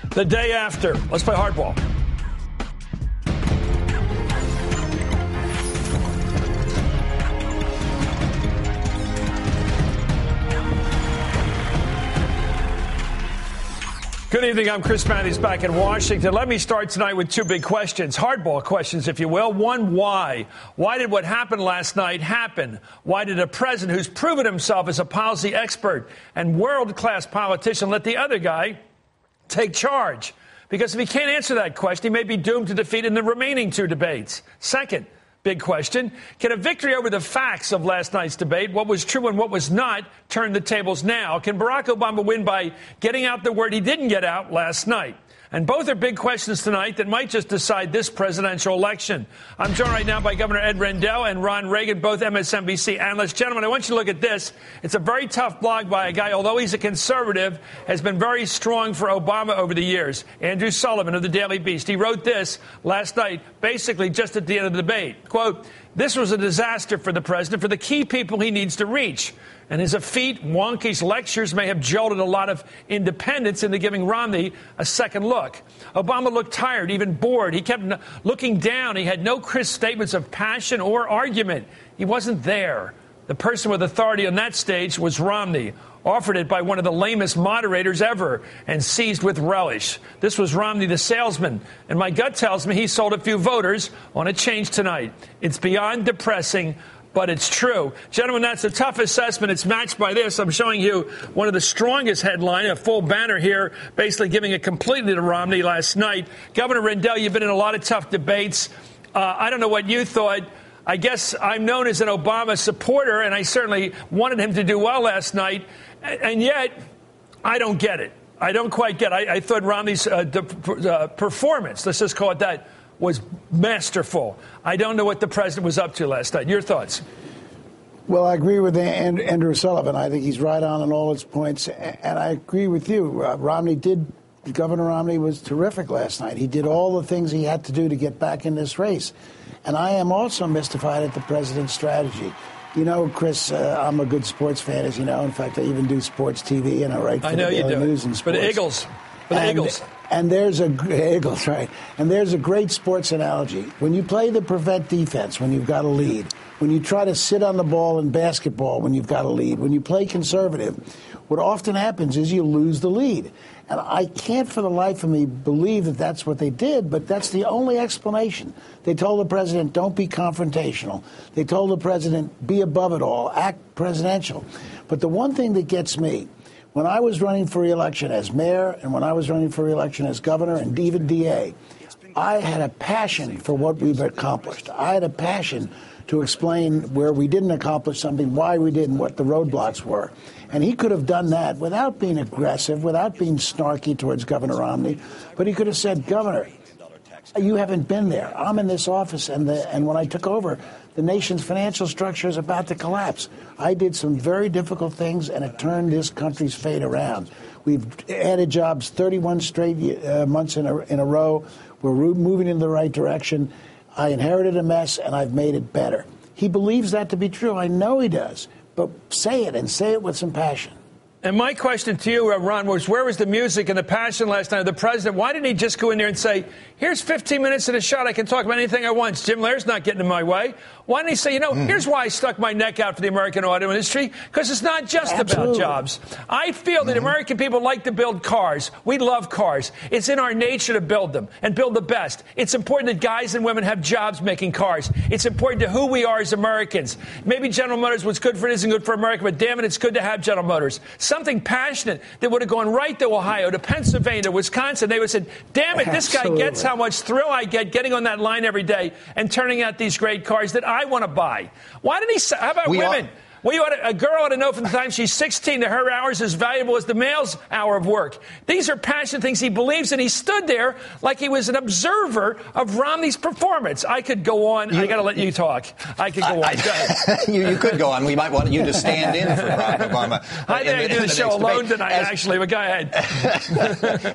The day after. Let's play hardball. Good evening. I'm Chris Mathews back in Washington. Let me start tonight with two big questions, hardball questions, if you will. One, why? Why did what happened last night happen? Why did a president who's proven himself as a policy expert and world-class politician let the other guy take charge? Because if he can't answer that question, he may be doomed to defeat in the remaining two debates. Second, big question, can a victory over the facts of last night's debate, what was true and what was not, turn the tables now? Can Barack Obama win by getting out the word he didn't get out last night? And both are big questions tonight that might just decide this presidential election. I'm joined right now by Governor Ed Rendell and Ron Reagan, both MSNBC analysts. Gentlemen, I want you to look at this. It's a very tough blog by a guy, although he's a conservative, has been very strong for Obama over the years. Andrew Sullivan of the Daily Beast. He wrote this last night, basically just at the end of the debate. Quote, this was a disaster for the president, for the key people he needs to reach. And his effete, wonkish lectures may have jolted a lot of independents into giving Romney a second look. Obama looked tired, even bored. He kept looking down. He had no crisp statements of passion or argument. He wasn't there. The person with authority on that stage was Romney, offered it by one of the lamest moderators ever and seized with relish. This was Romney the salesman, and my gut tells me he sold a few voters on a change tonight. It's beyond depressing, but it's true. Gentlemen, that's a tough assessment. It's matched by this. I'm showing you one of the strongest headline, a full banner here, basically giving it completely to Romney last night. Governor Rendell, you've been in a lot of tough debates. I don't know what you thought. I guess I'm known as an Obama supporter, and I certainly wanted him to do well last night. And yet, I don't get it. I don't quite get it. I thought Romney's performance, let's just call it that, was masterful. I don't know what the president was up to last night. Your thoughts? Well, I agree with Andrew Sullivan. I think he's right on all his points. And I agree with you. Governor Romney was terrific last night. He did all the things he had to do to get back in this race. And I am also mystified at the president's strategy. You know, Chris, I'm a good sports fan, as you know. In fact, I even do sports TV, and I write for the Daily News and sports. For the Eagles. Eagles. And there's Eagles, right? And there's a great sports analogy. When you play the prevent defense, when you've got a lead, when you try to sit on the ball in basketball, when you've got a lead, when you play conservative, what often happens is you lose the lead. And I can't for the life of me believe that that's what they did, but that's the only explanation. They told the president, don't be confrontational. They told the president, be above it all, act presidential. But the one thing that gets me, when I was running for re-election as mayor and when I was running for re-election as governor and even DA, I had a passion for what we've accomplished. I had a passion to explain where we didn't accomplish something, why we didn't, what the roadblocks were. And he could have done that without being aggressive, without being snarky towards Governor Romney. But he could have said, Governor, you haven't been there. I'm in this office, and when I took over, the nation's financial structure is about to collapse. I did some very difficult things, and it turned this country's fate around. We've added jobs 31 straight months in a row. We're moving in the right direction. I inherited a mess, and I've made it better. He believes that to be true. I know he does. But say it, and say it with some passion. And my question to you, Ron, was where was the music and the passion last night of the president? Why didn't he just go in there and say, here's 15 minutes in a shot. I can talk about anything I want. Jim Lair's not getting in my way. Why didn't he say, here's why I stuck my neck out for the American auto industry? Because it's not just about jobs. I feel that American people like to build cars. We love cars. It's in our nature to build them and build the best. It's important that guys and women have jobs making cars. It's important to who we are as Americans. Maybe General Motors was good for it isn't good for America, but damn it, it's good to have General Motors. Something passionate that would have gone right to Ohio, to Pennsylvania, to Wisconsin. They would have said, damn it, this guy gets how much thrill I get getting on that line every day and turning out these great cars that I want to buy. Why didn't he say, how about women? Well, a girl ought to know from the time she's 16 that her hour is as valuable as the male's hour of work. These are passionate things he believes in. He stood there like he was an observer of Romney's performance. I could go on. I got to let you talk. I could go on. Go ahead. You could go on. We might want you to stand in for Barack Obama. I think I can do the show alone tonight, actually, but go ahead.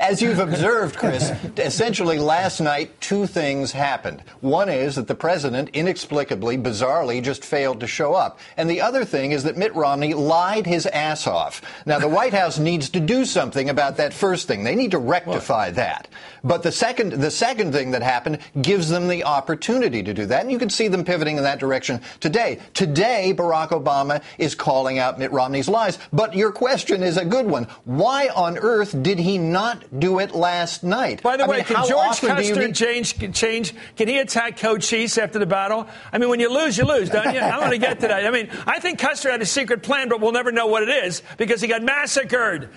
As you've observed, Chris, essentially last night, two things happened. One is that the president inexplicably, bizarrely, just failed to show up. And the other thing is that Mitt Romney lied his ass off. Now, the White House needs to do something about that first thing. They need to rectify that. But the second thing that happened gives them the opportunity to do that. And you can see them pivoting in that direction today. Today, Barack Obama is calling out Mitt Romney's lies. But your question is a good one. Why on earth did he not do it last night? By the way, can George Custer change? Can he attack Coach Cheese after the battle? I mean, when you lose, don't you? I want to get to that. I mean, I think Custer had a secret plan, but we'll never know what it is because he got massacred.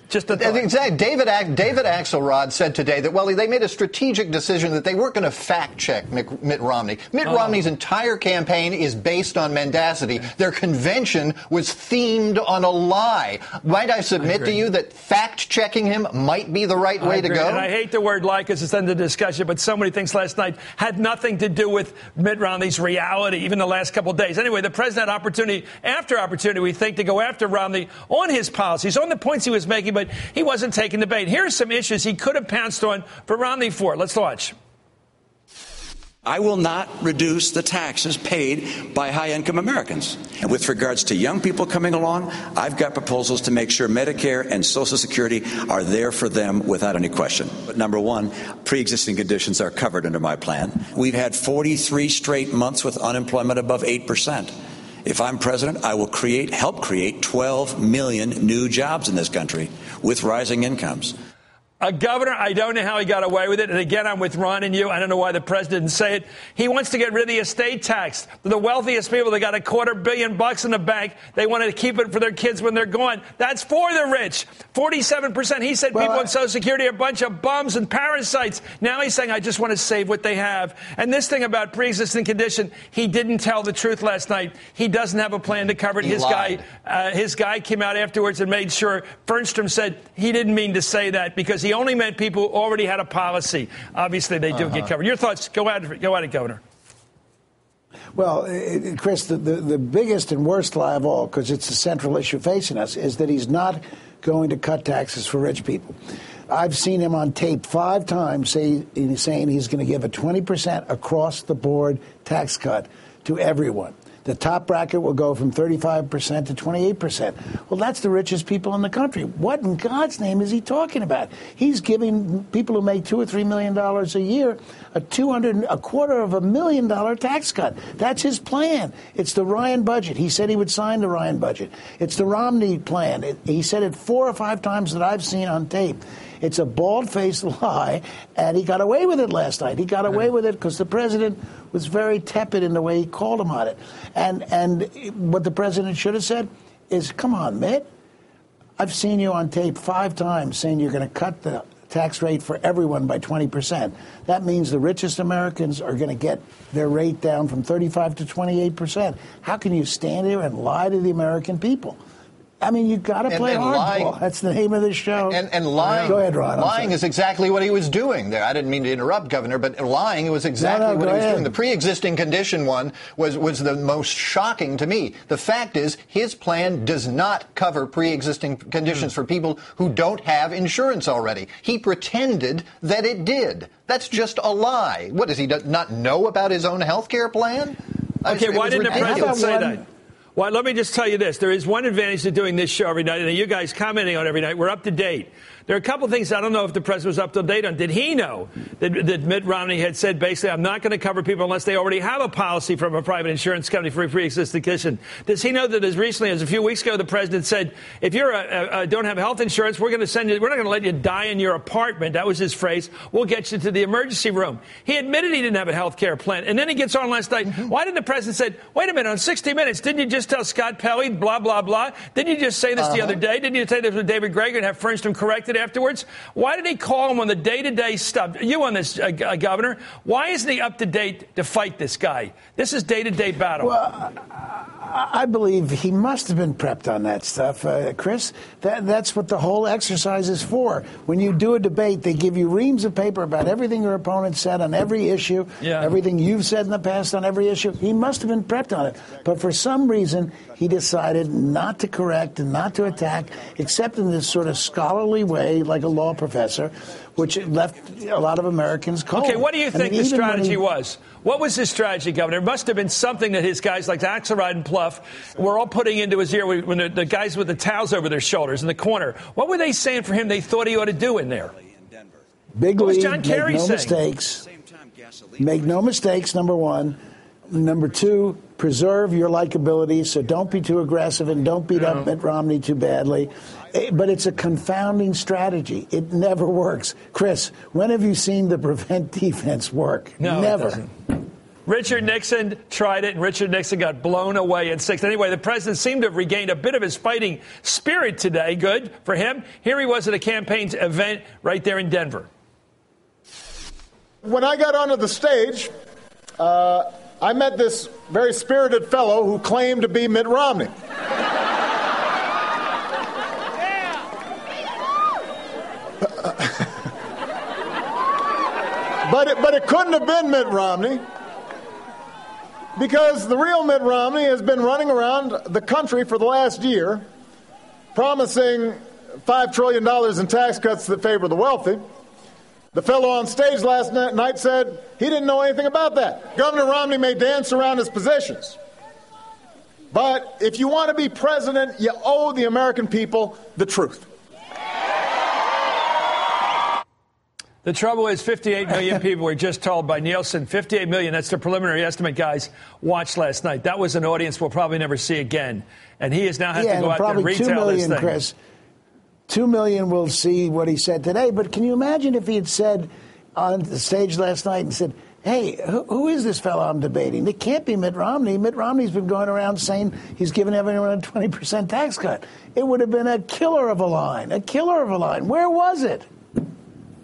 Just exactly. David Axelrod said today that, well, they made a strategic decision that they weren't going to fact-check Mitt Romney. Mitt Romney's entire campaign is based on mendacity. Their convention was themed on a lie. Might I submit to you that fact-checking him might be the right way to go? And I hate the word lie because it's under discussion, but so many things last night had nothing to do with Mitt Romney's reality, even the last couple of days. Anyway, the president had opportunity after opportunity, we think, to go after Romney on his policies, on the points he was making, but he wasn't taking the bait. Here are some issues he could have pounced on for Romney for. Let's watch. I will not reduce the taxes paid by high-income Americans. And with regards to young people coming along, I've got proposals to make sure Medicare and Social Security are there for them without any question. But number one, pre-existing conditions are covered under my plan. We've had 43 straight months with unemployment above 8%. If I'm president, I will help create 12 million new jobs in this country with rising incomes. Governor, I don't know how he got away with it. And again, I'm with Ron and you. I don't know why the president didn't say it. He wants to get rid of the estate tax. The wealthiest people, they got $250 million in the bank. They want to keep it for their kids when they're gone. That's for the rich. 47%. He said people on Social Security are a bunch of bums and parasites. Now he's saying, I just want to save what they have. And this thing about pre-existing condition, he didn't tell the truth last night. He doesn't have a plan to cover it. His guy came out afterwards and made sure. Fernstrom said he didn't mean to say that because he only meant people who already had a policy. Obviously, they do get covered. Your thoughts? Go at it, Governor. Well, Chris, the biggest and worst lie of all, because it's the central issue facing us, is that he's not going to cut taxes for rich people. I've seen him on tape 5 times saying he's going to give a 20% across-the-board tax cut to everyone. The top bracket will go from 35% to 28%. Well, that's the richest people in the country. What in God's name is he talking about? He's giving people who make $2 or $3 million a year a $250,000 tax cut. That's his plan. It's the Ryan budget. He said he would sign the Ryan budget. It's the Romney plan. He said it 4 or 5 times that I've seen on tape. It's a bald-faced lie, and he got away with it last night. He got away with it because the president was very tepid in the way he called him on it. And what the president should have said is, come on, Mitt, I've seen you on tape 5 times saying you're going to cut the tax rate for everyone by 20%. That means the richest Americans are going to get their rate down from 35 to 28%. How can you stand here and lie to the American people? I mean, you've got to play hardball. That's the name of the show. And lying. Go ahead, Ron. Lying is exactly what he was doing there. I didn't mean to interrupt, Governor, but lying was exactly what he was doing. The pre-existing condition one was the most shocking to me. The fact is, his plan does not cover pre-existing conditions for people who don't have insurance already. He pretended that it did. That's just a lie. What, does he not know about his own health care plan? Okay, why didn't the president say that? Well, let me just tell you this. There is one advantage to doing this show every night, and you guys commenting on it every night. We're up to date. There are a couple things I don't know if the president was up to date on. Did he know that Mitt Romney had said basically, I'm not going to cover people unless they already have a policy from a private insurance company for a pre-existing condition? Does he know that as recently as a few weeks ago, the president said, if you don't have health insurance, we're not going to let you die in your apartment. That was his phrase. We'll get you to the emergency room. He admitted he didn't have a health care plan. And then he gets on last night. Why didn't the president say, wait a minute, on 60 Minutes, didn't you just tell Scott Pelley, blah, blah, blah? Didn't you just say this the other day? Didn't you say this with David Greger and have Fernstrom corrected afterwards? Why did he call him on the day-to-day stuff? You on this, Governor. Why isn't he up to date to fight this guy? This is day-to-day battle. Well, I believe he must have been prepped on that stuff, Chris. That's what the whole exercise is for. When you do a debate, they give you reams of paper about everything your opponent said on every issue, everything you've said in the past on every issue. He must have been prepped on it. But for some reason, he decided not to correct and not to attack, except in this sort of scholarly way, like a law professor, which left a lot of Americans cold. Okay, what do you think the strategy was? What was his strategy, Governor? It must have been something that his guys like Axelrod and Pluff were all putting into his ear when the guys with the towels over their shoulders in the corner. What were they saying for him they thought he ought to do in there? Big lead, John Kerry make no saying? mistakes. Make no mistakes, number one. Number two, preserve your likability, so don't be too aggressive and don't beat up Mitt Romney too badly. But it's a confounding strategy. It never works. Chris, when have you seen the prevent defense work? No, never. It doesn't. Richard Nixon tried it, and Richard Nixon got blown away in 6th. Anyway, the president seemed to have regained a bit of his fighting spirit today. Good for him. Here he was at a campaign event right there in Denver. When I got onto the stage, I met this very spirited fellow who claimed to be Mitt Romney. But it couldn't have been Mitt Romney, because the real Mitt Romney has been running around the country for the last year promising $5 trillion in tax cuts that favor the wealthy. The fellow on stage last night said he didn't know anything about that. Governor Romney may dance around his positions, but if you want to be president, you owe the American people the truth. The trouble is 58 million people were just told by Nielsen, 58 million, that's the preliminary estimate, guys, watched last night. That was an audience we'll probably never see again. And he has now had to go out there and retell this thing. Chris. 2 million will see what he said today. But can you imagine if he had said on the stage last night and said, hey, who is this fellow I'm debating? It can't be Mitt Romney. Mitt Romney's been going around saying he's giving everyone a 20% tax cut. It would have been a killer of a line, Where was it?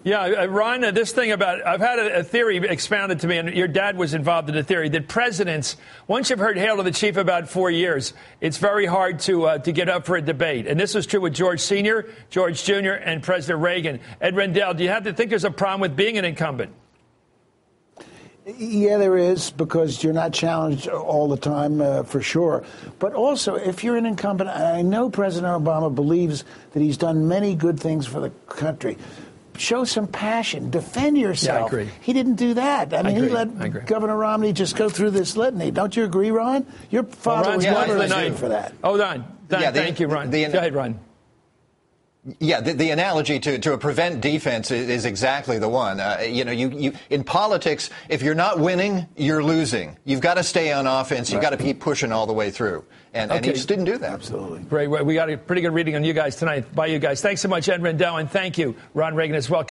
Yeah, Ron, this thing about, I've had a theory expounded to me, and your dad was involved in the theory, that presidents, once you've heard Hail to the Chief about 4 years, it's very hard to get up for a debate. And this was true with George Sr., George Jr., and President Reagan. Ed Rendell, do you have to think there's a problem with being an incumbent? Yeah, there is, because you're not challenged all the time, for sure. But also, if you're an incumbent, I know President Obama believes that he's done many good things for the country. Show some passion. Defend yourself. Yeah, I agree. He didn't do that. I mean, he let Governor Romney just go through this litany. Don't you agree, Ron? Your father was never a for that. Oh, Ron. Thank you, Ron. Go ahead, Ron. Yeah, the analogy to a prevent defense is exactly the one. You in politics, if you're not winning, you're losing. You've got to stay on offense. You've got to keep pushing all the way through. And he just didn't do that. Absolutely. Great. We got a pretty good reading on you guys tonight by you guys. Thanks so much, Ed Rendell, and thank you, Ron Reagan, as well.